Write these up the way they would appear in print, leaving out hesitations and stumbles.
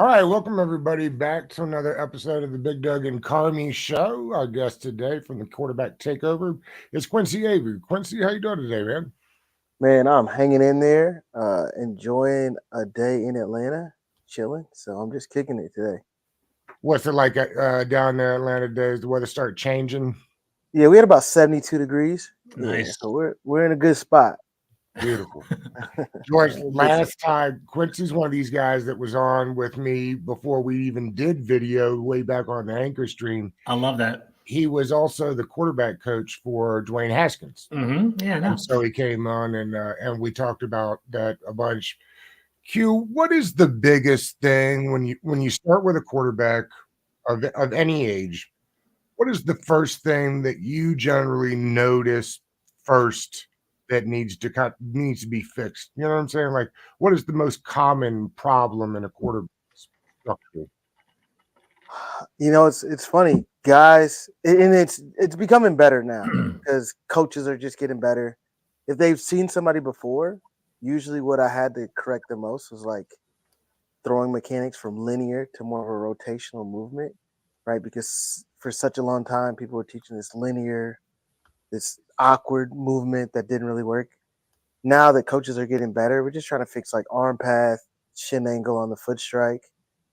right, welcome everybody back to another episode of the Big Doug and Carmi Show. Our guest today from the quarterback takeover is Quincy Avery. Quincy, how you doing today, man? Man, I'm hanging in there, enjoying a day in Atlanta, chilling. So I'm just kicking it today. What's it like down there, Atlanta days? The weather start changing? Yeah, we had about 72 degrees. Yeah, Nice. so we're in a good spot. Beautiful. George, Listen, last time, Quincy's one of these guys that was on with me before we even did video way back on the Anchor stream. I love that. He was also the quarterback coach for Dwayne Haskins. Yeah, I know. And so he came on and we talked about that a bunch. Q, what is the biggest thing when you start with a quarterback of any age? What is the first thing that you generally notice first that needs to be fixed? You know what I'm saying? Like, what is the most common problem in a quarterback structure? it's funny, guys, and it's becoming better now because coaches are just getting better. If they've seen somebody before, usually what I had to correct the most was like throwing mechanics from linear to more of a rotational movement, right? Because for such a long time, people were teaching this linear, this awkward movement that didn't really work. Now that coaches are getting better, we're just trying to fix like arm path, shin angle on the foot strike,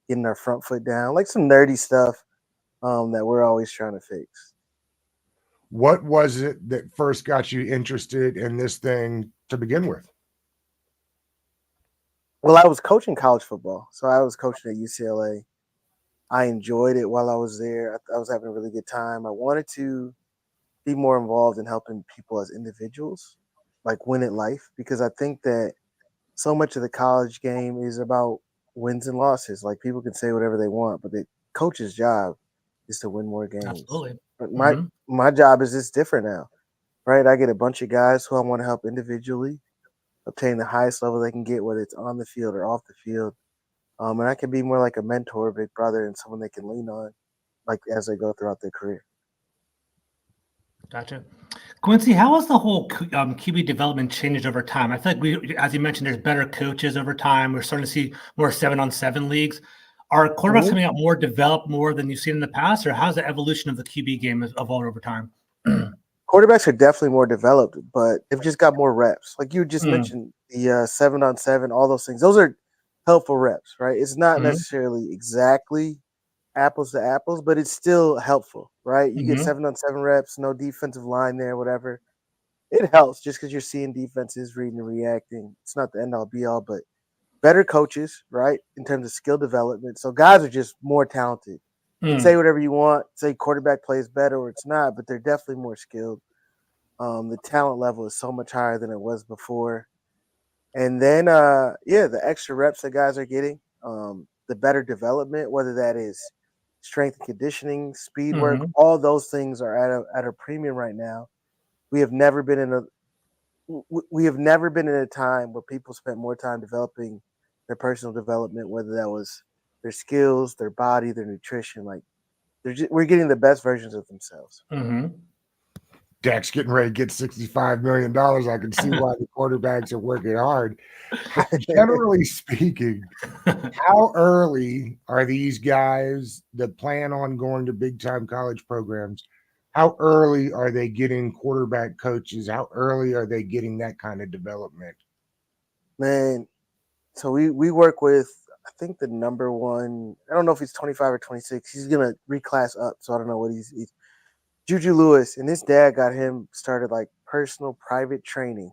getting our front foot down, like some nerdy stuff that we're always trying to fix. What was it that first got you interested in this thing to begin with? Well, I was coaching college football, so I was coaching at UCLA. I enjoyed it while I was there. I was having a really good time. I wanted to be more involved in helping people as individuals, like win at life, because I think that so much of the college game is about wins and losses. Like people can say whatever they want, but the coach's job is to win more games. Absolutely. But hmm my job is just different now, right? I get a bunch of guys who I want to help individually obtain the highest level they can get, whether it's on the field or off the field. And I can be more like a mentor, big brother, and someone they can lean on, like as they go throughout their career. Gotcha. Quincy, how has the whole QB development changed over time? I feel like as you mentioned, there's better coaches over time. We're starting to see more 7-on-7 leagues. Are quarterbacks Mhm. coming out more developed more than you've seen in the past, or how's the evolution of the QB game evolved over time? Quarterbacks are definitely more developed, but they've just got more reps. Like you just Mm, mentioned, the 7-on-7, all those things. Those are helpful reps, right? It's not mhm, necessarily exactly apples to apples, but it's still helpful, right? You get mhm, 7-on-7 reps, no defensive line there, whatever. It helps just because you're seeing defenses reading and reacting. It's not the end all be all, but better coaches, right? In terms of skill development. So guys are just more talented. You can say mm, whatever you want, say quarterback plays better or it's not, but they're definitely more skilled. The talent level is so much higher than it was before. And then, the extra reps that guys are getting, the better development, whether that is strength and conditioning, speed work, mhm. all those things are at a premium right now. We have never been in a we have never been in a time where people spent more time developing their personal development, whether that was their skills, their body, their nutrition. Like we're getting the best versions of themselves. Mhm. Dak's getting ready to get $65 million. I can see why the quarterbacks are working hard. Generally speaking, how early are these guys that plan on going to big time college programs? How early are they getting quarterback coaches? How early are they getting that kind of development? Man, so we work with, I think the number one. I don't know if he's 25 or 26. He's gonna reclass up, so I don't know what he's Juju Lewis, and his dad got him started like personal private training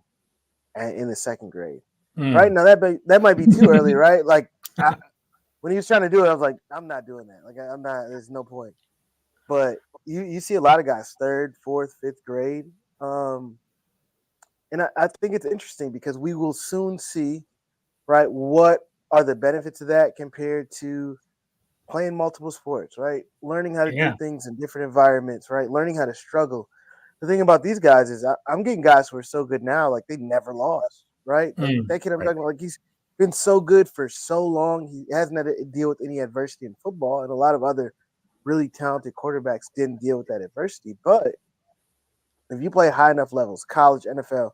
in the second grade. Right Mm. now, that might be too early, right? Like when he was trying to do it, I was like, I'm not doing that. Like I'm not. There's no point. But you see a lot of guys third, fourth, fifth grade, and I think it's interesting because we will soon see, right, what are the benefits of that compared to playing multiple sports, right? Learning how to do Yeah. things in different environments, right? Learning how to struggle. The thing about these guys is I'm getting guys who are so good now, like they never lost, right? Like Mm. that kid I'm Right. talking about, like he's been so good for so long. He hasn't had to deal with any adversity in football, and a lot of other really talented quarterbacks didn't deal with that adversity. But if you play high enough levels, college, NFL,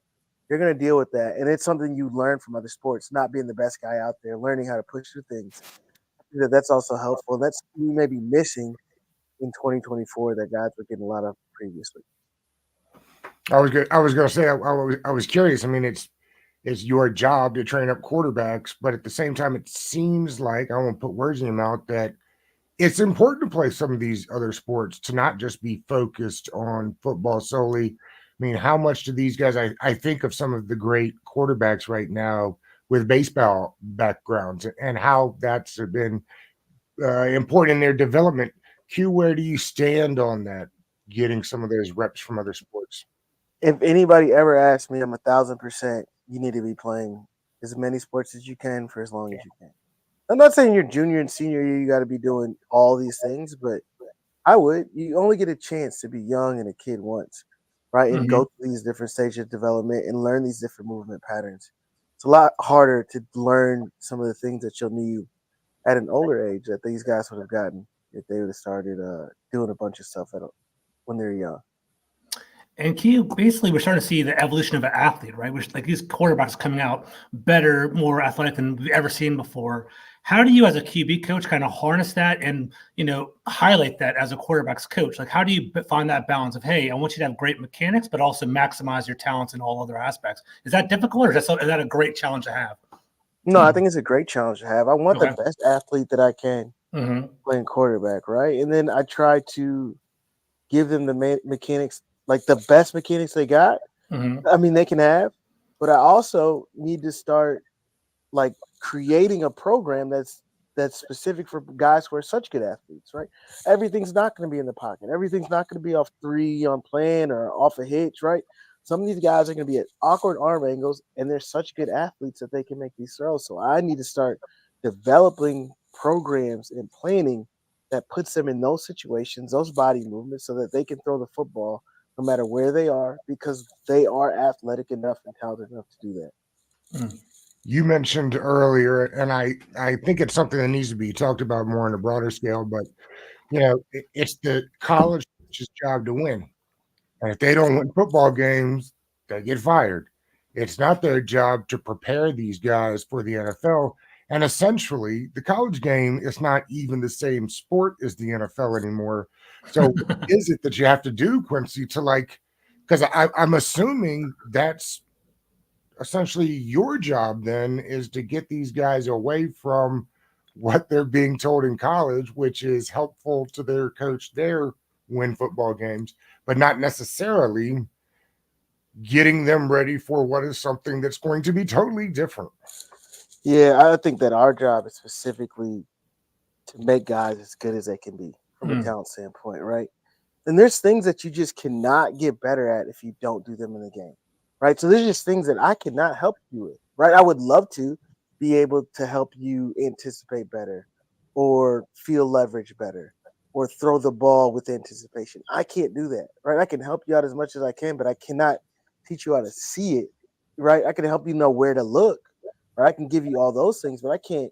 you're going to deal with that. And it's something you learn from other sports, not being the best guy out there, learning how to push through things. that's also helpful. That's we may be missing in 2024 that guys were getting a lot of previously. I was gonna say I was curious. I mean, it's your job to train up quarterbacks, but at the same time, it seems like I won't put words in your mouth that it's important to play some of these other sports to not just be focused on football solely. I mean, how much do these guys? I think of some of the great quarterbacks right now with baseball backgrounds and how that's been important in their development. Q, where do you stand on that? Getting some of those reps from other sports. If anybody ever asks me, I'm 1,000%. You need to be playing as many sports as you can for as long as you can. I'm not saying your junior and senior year you got to be doing all these things, but I would. You only get a chance to be young and a kid once, right? And Mhm. go through these different stages of development and learn these different movement patterns. It's a lot harder to learn some of the things that you'll need at an older age that these guys would have gotten if they would have started doing a bunch of stuff when they're young. And Q, basically, we're starting to see the evolution of an athlete, right? Like these quarterbacks coming out better, more athletic than we've ever seen before. How do you, as a QB coach, kind of harness that and highlight that as a quarterback's coach? Like, how do you find that balance of, hey, I want you to have great mechanics, but also maximize your talents in all other aspects? Is that difficult, or is that a great challenge to have? No, I think it's a great challenge to have. I want the Okay. best athlete that I can Mm-hmm. playing quarterback, right? And then I try to give them the mechanics, like the best mechanics they got. Mm-hmm. I mean, they can have, but I also need to start like creating a program that's specific for guys who are such good athletes, right? Everything's not going to be in the pocket. Everything's not going to be off three on plan or off a hitch, right? Some of these guys are going to be at awkward arm angles, and they're such good athletes that they can make these throws. So I need to start developing programs and planning that puts them in those situations, those body movements, so that they can throw the football no matter where they are because they are athletic enough and talented enough to do that. Mm-hmm. You mentioned earlier, and I think it's something that needs to be talked about more on a broader scale, but it's the college coach's job to win. And if they don't win football games, they get fired. It's not their job to prepare these guys for the NFL. And essentially, the college game is not even the same sport as the NFL anymore. So, what is it that you have to do, Quincy, to because I'm assuming that's essentially your job then is to get these guys away from what they're being told in college, which is helpful to their coach there win football games, but not necessarily getting them ready for what is something that's going to be totally different. Yeah, I think that our job is specifically to make guys as good as they can be from a Mm-hmm. talent standpoint, right? And there's things that you just cannot get better at if you don't do them in the game, right? So there's just things that I cannot help you with, right? I would love to be able to help you anticipate better or feel leverage better or throw the ball with anticipation. I can't do that, right? I can help you out as much as I can, but I cannot teach you how to see it, right? I can help you know where to look, right? I can give you all those things, but I can't.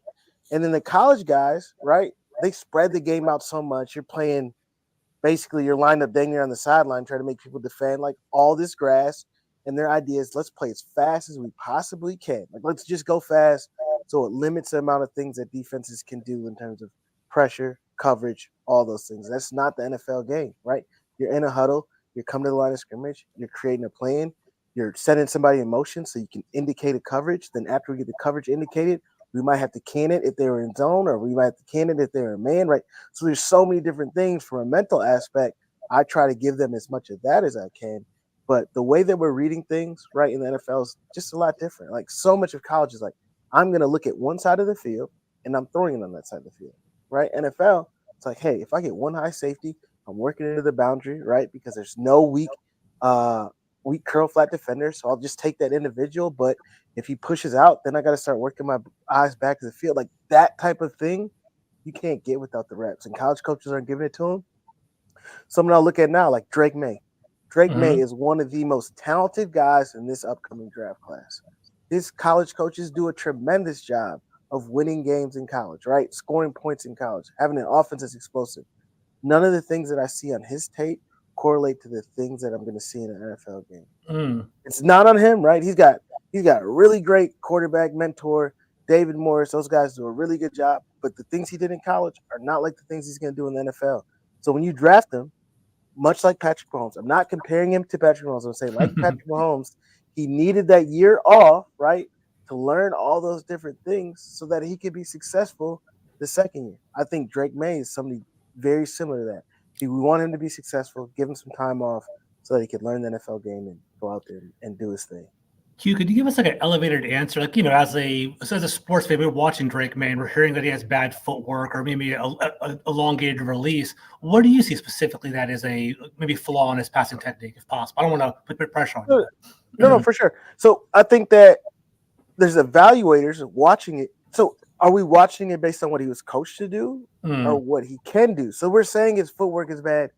And then the college guys, right? They spread the game out so much. You're playing basically you're lined up dang near on the sideline trying to make people defend like all this grass. And their idea is let's play as fast as we possibly can. Like let's just go fast so it limits the amount of things that defenses can do in terms of pressure, coverage, all those things. That's not the NFL game, right? You're in a huddle, you're coming to the line of scrimmage, you're creating a plan, you're setting somebody in motion so you can indicate a coverage. Then after we get the coverage indicated, we might have to can it if they were in zone, or we might have to can it if they were in man, right? So there's so many different things from a mental aspect. I try to give them as much of that as I can. But the way that we're reading things, right, in the NFL is just a lot different. Like so much of college is like, I'm going to look at one side of the field and I'm throwing it on that side of the field, right? NFL, it's like, hey, if I get one high safety, I'm working into the boundary, right? Because there's no weak curl flat defender. So I'll just take that individual. But if he pushes out, then I got to start working my eyes back to the field. Like that type of thing you can't get without the reps. And college coaches aren't giving it to him. Someone I'll look at now, like Drake Maye. Drake Maye Mm-hmm. is one of the most talented guys in this upcoming draft class. His college coaches do a tremendous job of winning games in college, right? Scoring points in college, having an offense that's explosive. None of the things that I see on his tape correlate to the things that I'm going to see in an NFL game. Mm. It's not on him, right? He's got a really great quarterback mentor David Morris, those guys do a really good job. But the things he did in college are not like the things he's going to do in the NFL. So when you draft him, much like Patrick Mahomes, I'm not comparing him to Patrick Mahomes. I'm saying, like Patrick Mahomes, he needed that year off, right, to learn all those different things so that he could be successful the second year. I think Drake Maye is somebody very similar to that. We want him to be successful, give him some time off so that he could learn the NFL game and go out there and do his thing. Q, could you give us like an elevated answer? Like, as a sports fan, we're watching Drake May and we're hearing that he has bad footwork or maybe a elongated release. What do you see specifically that is a maybe flaw in his passing technique, if possible? I don't want to put pressure on you. No, for sure. So I think that there's evaluators watching it. So are we watching it based on what he was coached to do or what he can do? So we're saying his footwork is bad.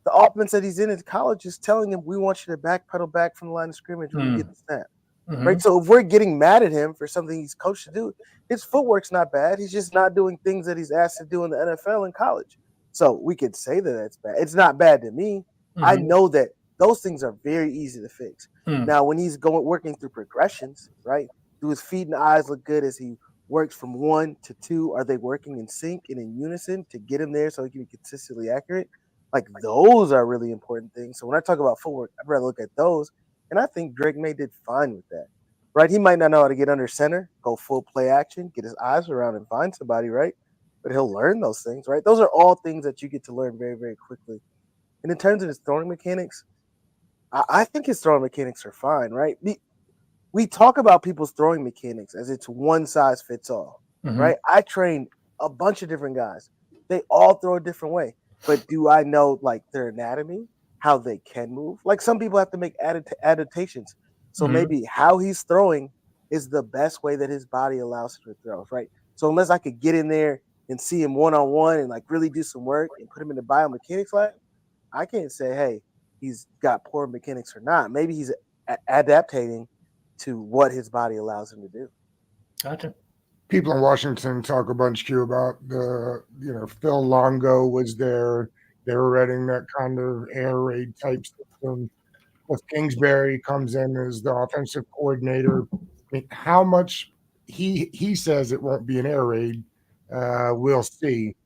The offense that he's in college is telling him, we want you to backpedal back from the line of scrimmage when you get the snap. Right. So if we're getting mad at him for something he's coached to do, his footwork's not bad. He's just not doing things that he's asked to do in the NFL and college. So we could say that that's bad. It's not bad to me. I know that those things are very easy to fix. Now, when he's working through progressions, right? Do his feet and eyes look good as he works from 1 to 2? Are they working in sync and in unison to get him there so he can be consistently accurate? Like, those are really important things. So when I talk about footwork, I'd rather look at those. And I think Drake May did fine with that, right? He might not know how to get under center, go full play action, get his eyes around and find somebody, right? But he'll learn those things, right? Those are all things that you get to learn very, very quickly. And in terms of his throwing mechanics, I think his throwing mechanics are fine, right? We talk about people's throwing mechanics as it's one size fits all, right? I trained a bunch of different guys. They all throw a different way. But do I know, like, their anatomy? How they can move. Like, some people have to make adaptations. So maybe how he's throwing is the best way that his body allows him to throw, right? So unless I could get in there and see him one-on-one and like really do some work and put him in the biomechanics lab, I can't say, hey, he's got poor mechanics or not. Maybe he's adapting to what his body allows him to do. Gotcha. People in Washington talk a bunch, Q, about Phil Longo was there. They were running that kind of air raid type system. With Kingsbury comes in as the offensive coordinator. I mean, how much he says it won't be an air raid, we'll see.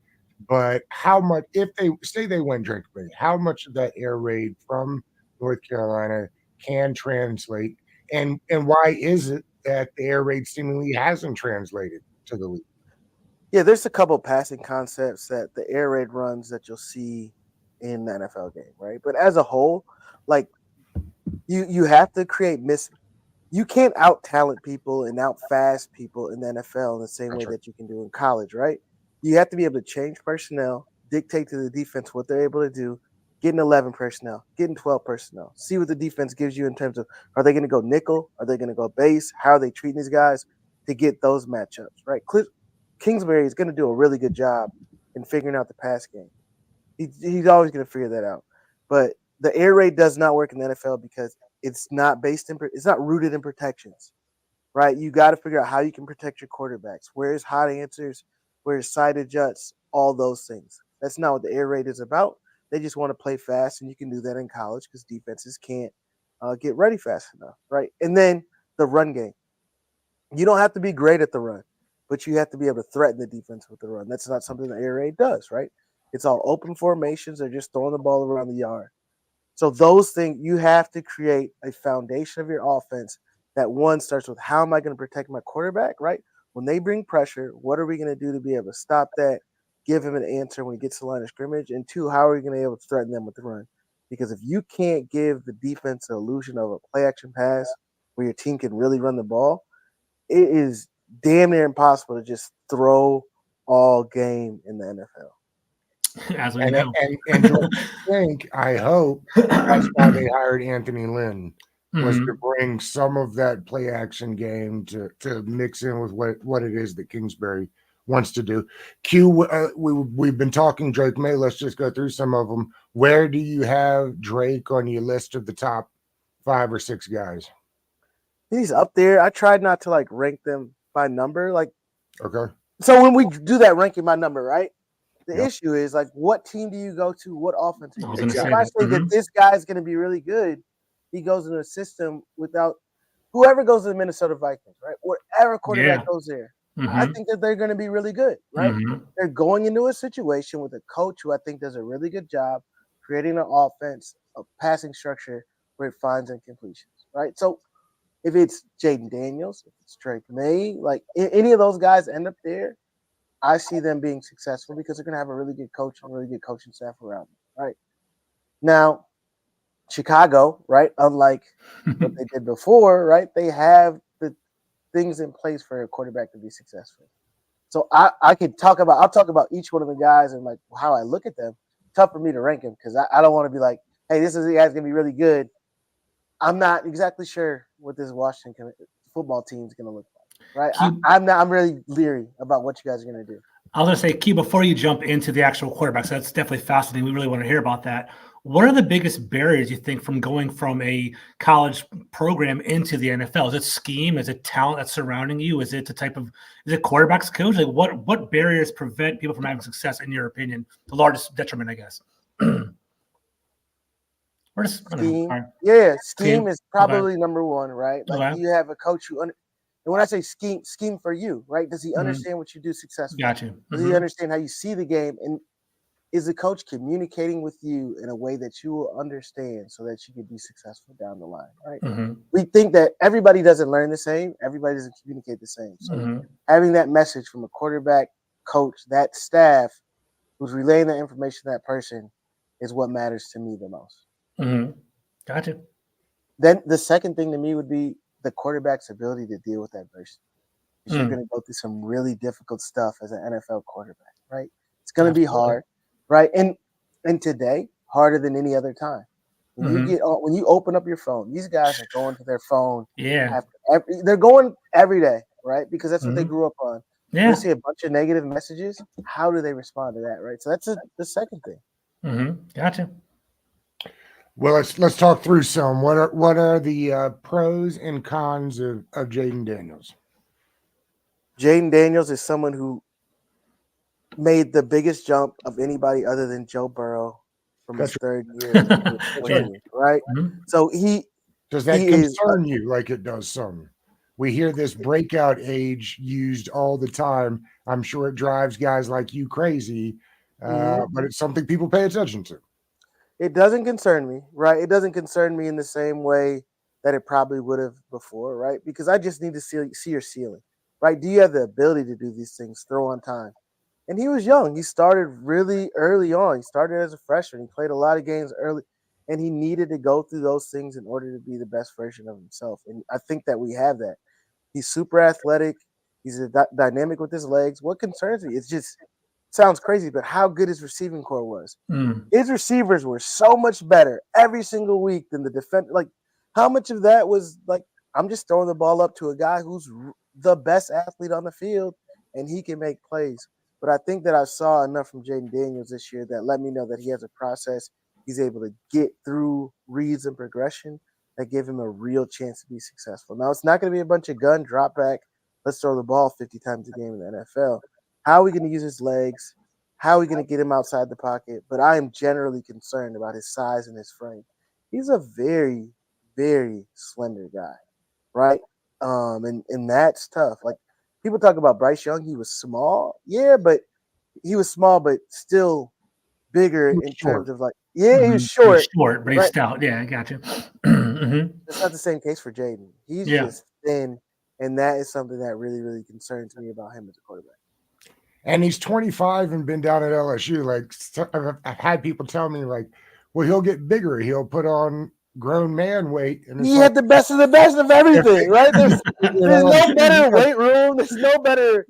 But how much, if they say they win Drake May, how much of that air raid from North Carolina can translate, and why is it that the air raid seemingly hasn't translated to the league? Yeah, there's a couple passing concepts that the air raid runs that you'll see in the NFL game, right? But as a whole, like, you have to create you can't out talent people and out fast people in the NFL in the same way that you can do in college, right? You have to be able to change personnel, dictate to the defense what they're able to do, getting 11 personnel, getting 12 personnel, see what the defense gives you in terms of, are they going to go nickel? Are they going to go base? How are they treating these guys to get those matchups, right? Kingsbury is going to do a really good job in figuring out the pass game. He's always going to figure that out. But the air raid does not work in the NFL because it's not rooted in protections, right? You got to figure out how you can protect your quarterbacks. Where's hot answers? Where's side adjusts? All those things. That's not what the air raid is about. They just want to play fast, and you can do that in college because defenses can't get ready fast enough, right? And then the run game. You don't have to be great at the run, but you have to be able to threaten the defense with the run. That's not something the air raid does, right? It's all open formations. They're just throwing the ball around the yard. So those things, you have to create a foundation of your offense that, one, starts with, how am I going to protect my quarterback, right? When they bring pressure, what are we going to do to be able to stop that, give him an answer when he gets to the line of scrimmage? And two, how are we going to be able to threaten them with the run? Because if you can't give the defense the illusion of a play-action pass where your team can really run the ball, it is damn near impossible to just throw all game in the NFL. As we know. I hope that's why they hired Anthony Lynn, was to bring some of that play action game to mix in with what it is that Kingsbury wants to do. Q, we've been talking Drake May. Let's just go through some of them. Where do you have Drake on your list of the top 5 or 6 guys? He's up there. I tried not to like rank them by number. Okay. So when we do that ranking by number, right? The issue is, like, what team do you go to? What offense? If I say that this guy is going to be really good, he goes into a system without whoever goes to the Minnesota Vikings, right? Whatever quarterback goes there, I think that they're going to be really good, right? They're going into a situation with a coach who I think does a really good job creating an offense, a passing structure where it finds incompletions, right? So if it's Jaden Daniels, if it's Maye, like any of those guys end up there, I see them being successful because they're going to have a really good coach and really good coaching staff around them, right? Now, Chicago, right? Unlike what they did before, right? They have the things in place for a quarterback to be successful. So I'll talk about each one of the guys and like how I look at them. Tough for me to rank them because I don't want to be like, hey, this is the guy's gonna be really good. I'm not exactly sure what this Washington football team is gonna look like, right? I'm really leery about what you guys are gonna do. I was going to say, Q, before you jump into the actual quarterbacks, that's definitely fascinating. We really want to hear about that. What are the biggest barriers you think from going from a college program into the NFL? Is it scheme? Is it talent that's surrounding you? Is it quarterbacks coach? Like what barriers prevent people from having success, in your opinion? The largest detriment, I guess. Scheme. Yeah, scheme is probably number one, right? Like you have a coach who and when I say scheme for you, right? Does he understand what you do successfully? Got you. Does he understand how you see the game? And is the coach communicating with you in a way that you will understand so that you can be successful down the line, right? We think that everybody doesn't learn the same. Everybody doesn't communicate the same. So having that message from a quarterback, coach, that staff who's relaying that information to that person is what matters to me the most. Gotcha. Then the second thing to me would be the quarterback's ability to deal with adversity. Because you're going to go through some really difficult stuff as an NFL quarterback, right? It's going to be hard, right? And today, harder than any other time. When you open up your phone, these guys are going to their phone. Yeah. They're going every day, right? Because that's what they grew up on. Yeah. They see a bunch of negative messages. How do they respond to that, right? So that's the second thing. Gotcha. Well, let's talk through some. What are the pros and cons of Jaden Daniels? Jaden Daniels is someone who made the biggest jump of anybody other than Joe Burrow from his third year to his fourth year, right? So does that concern you like it does some? We hear this breakout age used all the time. I'm sure it drives guys like you crazy, but it's something people pay attention to. It doesn't concern me, right? It doesn't concern me in the same way that it probably would have before, right? Because I just need to see your ceiling, right? Do you have the ability to do these things, throw on time? And he was young. He started really early on. He started as a freshman. He played a lot of games early, and he needed to go through those things in order to be the best version of himself. And I think that we have that. He's super athletic. He's dynamic with his legs. What concerns me? It's just sounds crazy, but how good his receiving core was. His receivers were so much better every single week than the defense. Like, how much of that was like, I'm just throwing the ball up to a guy who's the best athlete on the field, and he can make plays. But I think that I saw enough from Jaden Daniels this year that let me know that he has a process. He's able to get through reads and progression that give him a real chance to be successful. Now, it's not going to be a bunch of gun, drop back, let's throw the ball 50 times a game in the NFL. How are we going to use his legs? How are we going to get him outside the pocket? But I am generally concerned about his size and his frame. He's a very, very slender guy, right? And that's tough. Like, people talk about Bryce Young. He was small. Yeah, but he was small, but still bigger in terms of like, he was short. He's short, but he's stout. Yeah, I got you. It's not the same case for Jaden. He's just thin, and that is something that really, really concerns me about him as a quarterback. And he's 25 and been down at LSU. Like, I've had people tell me, like, well, he'll get bigger. He'll put on grown man weight. And he had the best of everything, right? There's no better weight room. There's no better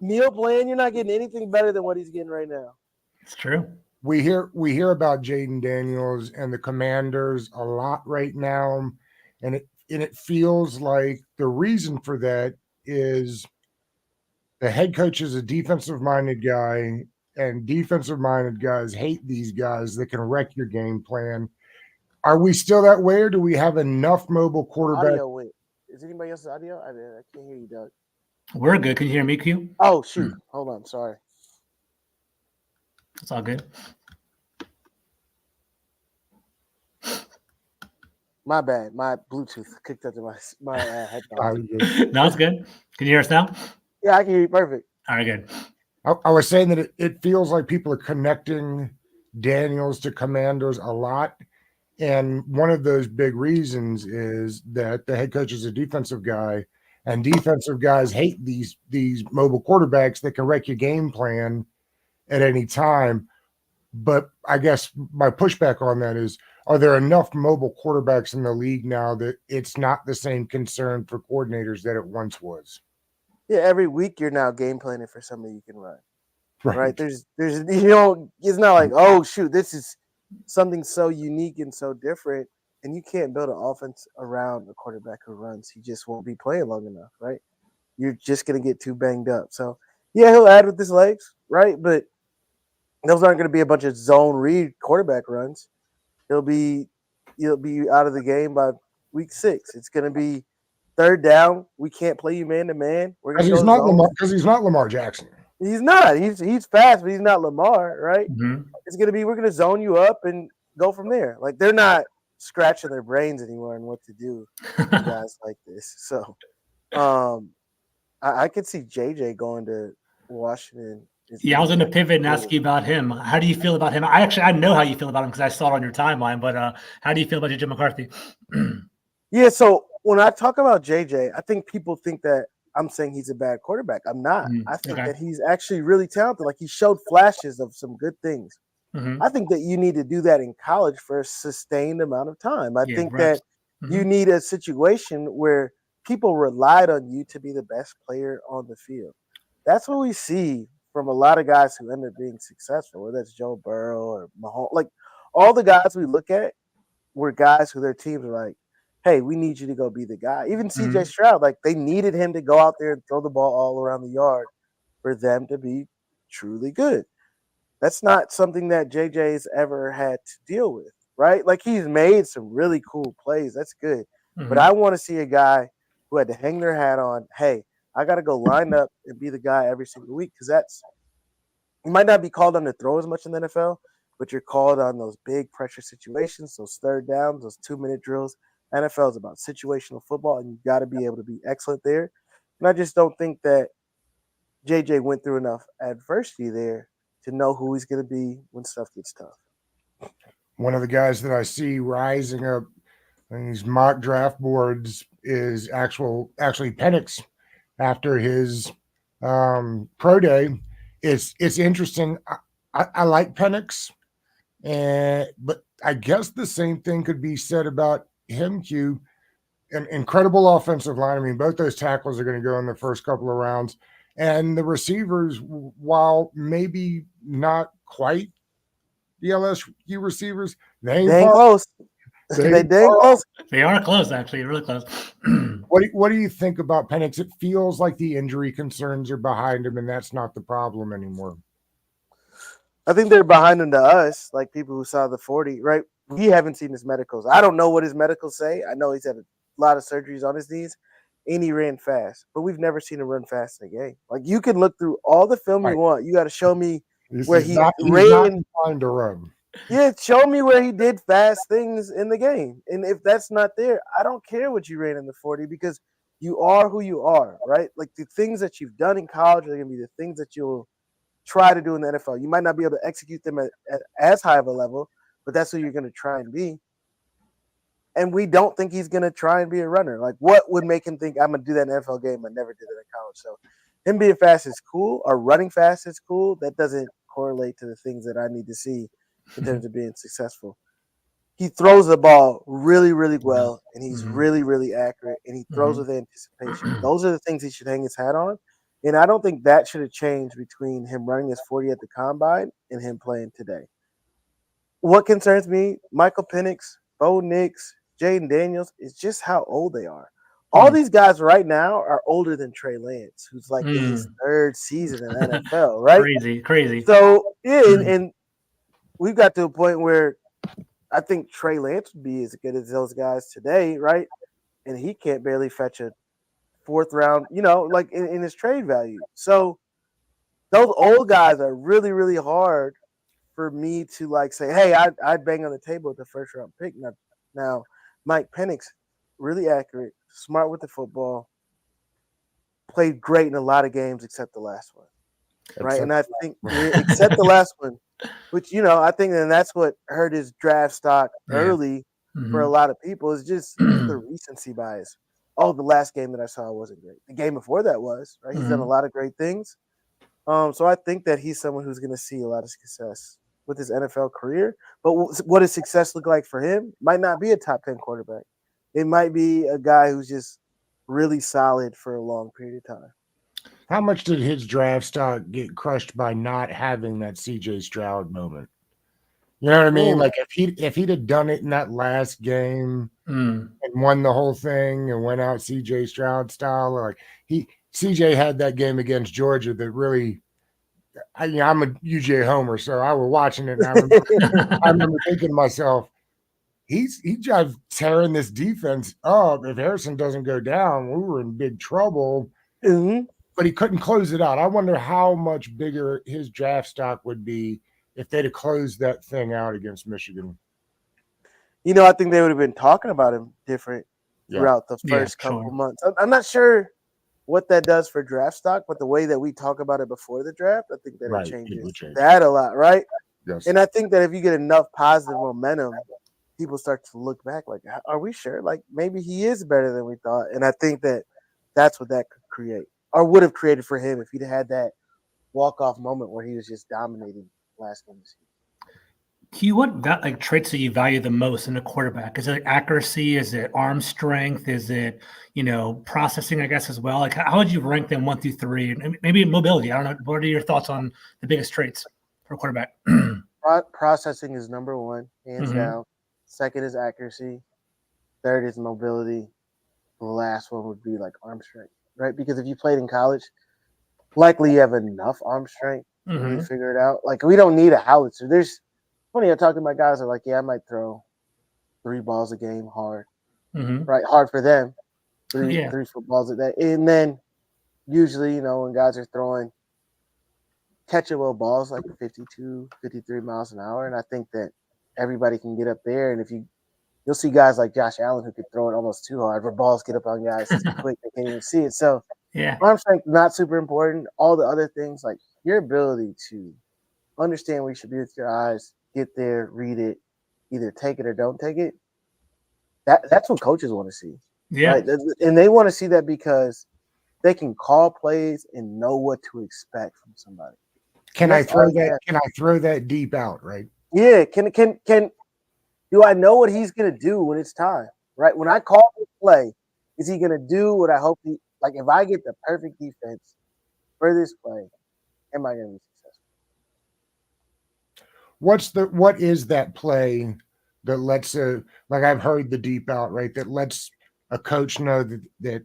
meal plan. You're not getting anything better than what he's getting right now. It's true. We hear about Jaden Daniels and the Commanders a lot right now, and it feels like the reason for that is the head coach is a defensive-minded guy, and defensive-minded guys hate these guys that can wreck your game plan. Are we still that way, or do we have enough mobile quarterback? Audio, wait. Is anybody else's audio? I can't hear you, Doug. We're good. Can you hear me, Q? Oh, shoot. Hold on. Sorry. It's all good. My bad. My Bluetooth kicked up to my headphones. No, it's good. Can you hear us now? Yeah, I can hear you perfect. All right, good. I was saying that it feels like people are connecting Daniels to Commandos a lot. And one of those big reasons is that the head coach is a defensive guy, and defensive guys hate these mobile quarterbacks that can wreck your game plan at any time. But I guess my pushback on that is, are there enough mobile quarterbacks in the league now that it's not the same concern for coordinators that it once was? Yeah, every week you're now game planning for somebody you can run. Right? Right. There's it's not like, oh shoot, this is something so unique and so different, and you can't build an offense around a quarterback who runs. He just won't be playing long enough, right? You're just gonna get too banged up. So yeah, he'll add with his legs, right? But those aren't gonna be a bunch of zone read quarterback runs. He'll be out of the game by week 6. It's gonna be third down. We can't play you man to man. We're Because gonna he's go not zone. Lamar Jackson. He's not. He's fast, but he's not Lamar, right? Mm-hmm. It's gonna be we're gonna zone you up and go from there. Like they're not scratching their brains anymore on what to do with guys like this. So I could see JJ going to Washington. Yeah, I was going to pivot and ask you about him. How do you feel about him? I know how you feel about him because I saw it on your timeline. But how do you feel about JJ McCarthy? Yeah, so when I talk about JJ, I think people think that I'm saying he's a bad quarterback. I'm not. I think that he's actually really talented. Like he showed flashes of some good things. Mm-hmm. I think that you need to do that in college for a sustained amount of time. I think reps. that you need a situation where people relied on you to be the best player on the field. That's what we see from a lot of guys who end up being successful, whether that's Joe Burrow or Mahomes. Like all the guys we look at were guys who their teams are like, hey, we need you to go be the guy. Even CJ Stroud, like they needed him to go out there and throw the ball all around the yard for them to be truly good. That's not something that JJ's ever had to deal with, right? Like he's made some really cool plays. That's good. But I want to see a guy who had to hang their hat on, hey, I got to go line up and be the guy every single week because you might not be called on to throw as much in the NFL, but you're called on those big pressure situations, those third downs, those 2-minute drills. NFL is about situational football, and you got to be able to be excellent there. And I just don't think that JJ went through enough adversity there to know who he's going to be when stuff gets tough. One of the guys that I see rising up in these mock draft boards is actually Penix after his pro day. It's interesting. I like Penix, but I guess the same thing could be said about him. Q, an incredible offensive line. I mean, both those tackles are going to go in the first couple of rounds. And the receivers, while maybe not quite the LSU receivers, they ain't close. They dang close. They are close, actually, really close. What do you think about Penix? It feels like the injury concerns are behind him, and that's not the problem anymore. I think they're behind him to us, like people who saw the 40, right? We haven't seen his medicals. I don't know what his medicals say. I know he's had a lot of surgeries on his knees, and he ran fast. But we've never seen him run fast in a game. Like you can look through all the film you want. You got to show me where he ran. Trying to run. Yeah, show me where he did fast things in the game. And if that's not there, I don't care what you ran in the 40 because you are who you are, right? Like the things that you've done in college are going to be the things that you'll try to do in the NFL. You might not be able to execute them at as high of a level, but that's who you're going to try and be. And we don't think he's going to try and be a runner. Like what would make him think I'm going to do that in an NFL game? I never did it in college. So him being fast is cool or running fast is cool. That doesn't correlate to the things that I need to see in terms of being successful. He throws the ball really, really well, and he's really, really accurate, and he throws with anticipation. Those are the things he should hang his hat on. And I don't think that should have changed between him running his 40 at the combine and him playing today. What concerns me, Michael Penix, Bo Nix, Jaden Daniels, is just how old they are. All these guys right now are older than Trey Lance, who's like in his third season in the NFL, right? Crazy. So, yeah, and we've got to a point where I think Trey Lance would be as good as those guys today, right? And he can't barely fetch a 4th round, like in his trade value. So those old guys are really, really hard for me to like say, hey, I'd bang on the table with the 1st round pick. Now Mike Penix, really accurate, smart with the football, played great in a lot of games except the last one, right? And I think Right. except the last one, which I think then that's what hurt his draft stock early for a lot of people is just the recency bias. Oh, the last game that I saw wasn't great. The game before that was, right? He's done a lot of great things. So I think that he's someone who's going to see a lot of success with his NFL career. But what does success look like for him? Might not be a top 10 quarterback. It might be a guy who's just really solid for a long period of time. How much did his draft stock get crushed by not having that CJ Stroud moment? You know what I mean? Ooh. Like if he'd have done it in that last game and won the whole thing and went out CJ Stroud style, like CJ had that game against Georgia that really. I'm a UJ homer, so I was watching it, and I remember thinking to myself, he's just tearing this defense up. If Harrison doesn't go down, we were in big trouble. Mm-hmm. But he couldn't close it out. I wonder how much bigger his draft stock would be if they'd have closed that thing out against Michigan. I think they would have been talking about him different throughout the first couple months. I'm not sure what that does for draft stock, but the way that we talk about it before the draft, I think that it changes that a lot, right? Yes. And I think that if you get enough positive momentum, people start to look back like, are we sure? Like maybe he is better than we thought. And I think that that's what that could create or would have created for him if he'd had that walk-off moment where he was just dominating last game. Q, what traits do you value the most in a quarterback? Is it accuracy? Is it arm strength? Is it processing? I guess as well. Like how would you rank them 1 through 3? And maybe mobility. I don't know. What are your thoughts on the biggest traits for a quarterback? Processing is number 1, hands down. Second is accuracy. Third is mobility. The last one would be like arm strength, right? Because if you played in college, likely you have enough arm strength to really figure it out. Like we don't need a howitzer. There's funny, I talk to my guys are like, yeah, I might throw 3 balls a game hard. Right? Hard for them. Three footballs a day. And then usually, when guys are throwing catchable balls like 52, 53 miles an hour, and I think that everybody can get up there. And if you'll see guys like Josh Allen who could throw it almost too hard, where balls get up on guys too quick, they can't even see it. So arm strength, not super important. All the other things, like your ability to understand where you should be with your eyes, get there, read it, either take it or don't take it. That's what coaches want to see. Yeah. Right? And they want to see that because they can call plays and know what to expect from somebody. Can I throw that deep out, right? Yeah. Can do I know what he's gonna do when it's time? Right? When I call the play, is he gonna do what I hope he like if I get the perfect defense for this play, am I gonna be successful? What is that play that lets like I've heard the deep out, right? That lets a coach know that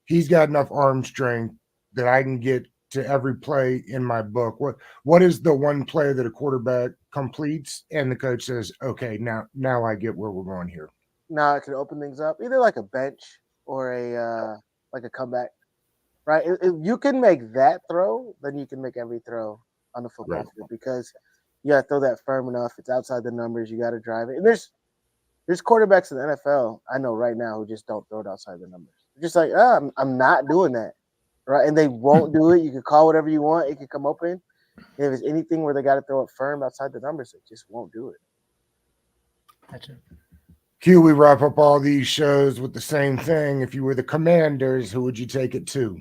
he's got enough arm strength that I can get to every play in my book. What is the one play that a quarterback completes and the coach says, okay, now I get where we're going here? Now it can open things up, either like a bench or a like a comeback. Right? If you can make that throw, then you can make every throw on the football field because you got to throw that firm enough. It's outside the numbers. You got to drive it. And there's quarterbacks in the NFL I know right now who just don't throw it outside the numbers. They're just like, I'm not doing that, right? And they won't do it. You can call whatever you want. It can come open. And if it's anything where they got to throw it firm outside the numbers, they just won't do it. Gotcha. Q, we wrap up all these shows with the same thing. If you were the Commanders, who would you take it to?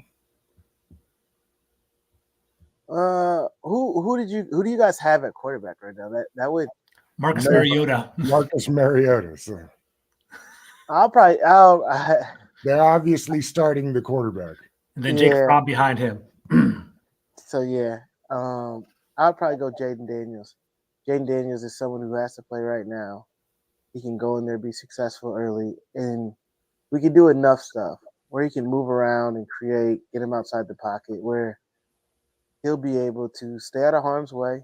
Who do you guys have at quarterback right now? That would Marcus Mariota. Marcus Mariota. So. They're obviously starting the quarterback. And then Jake Fromm behind him. So I'll probably go Jaden Daniels. Jaden Daniels is someone who has to play right now. He can go in there, be successful early, and we can do enough stuff where he can move around and create, get him outside the pocket, where he'll be able to stay out of harm's way,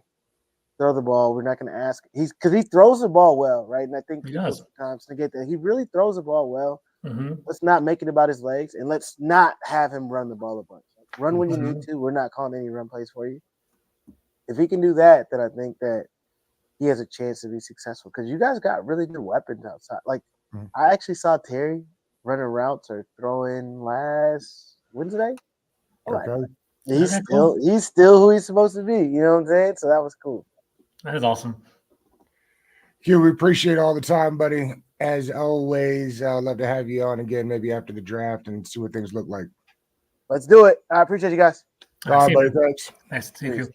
throw the ball. We're not going to ask because he throws the ball well, right? And I think he does sometimes forget that he really throws the ball well. Let's not make it about his legs, and let's not have him run the ball a bunch. Run when you need to. We're not calling any run plays for you. If he can do that, then I think that he has a chance to be successful because you guys got really good weapons outside. Like I actually saw Terry running routes or throwing last Wednesday. Okay. He's Okay, still cool. he's still who he's supposed to be. You know what I'm saying? So that was cool. That is awesome. Q, we appreciate all the time, buddy. As always, love to have you on again, maybe after the draft and see what things look like. Let's do it. I appreciate you guys. All right, buddy. Thanks. Nice to see you.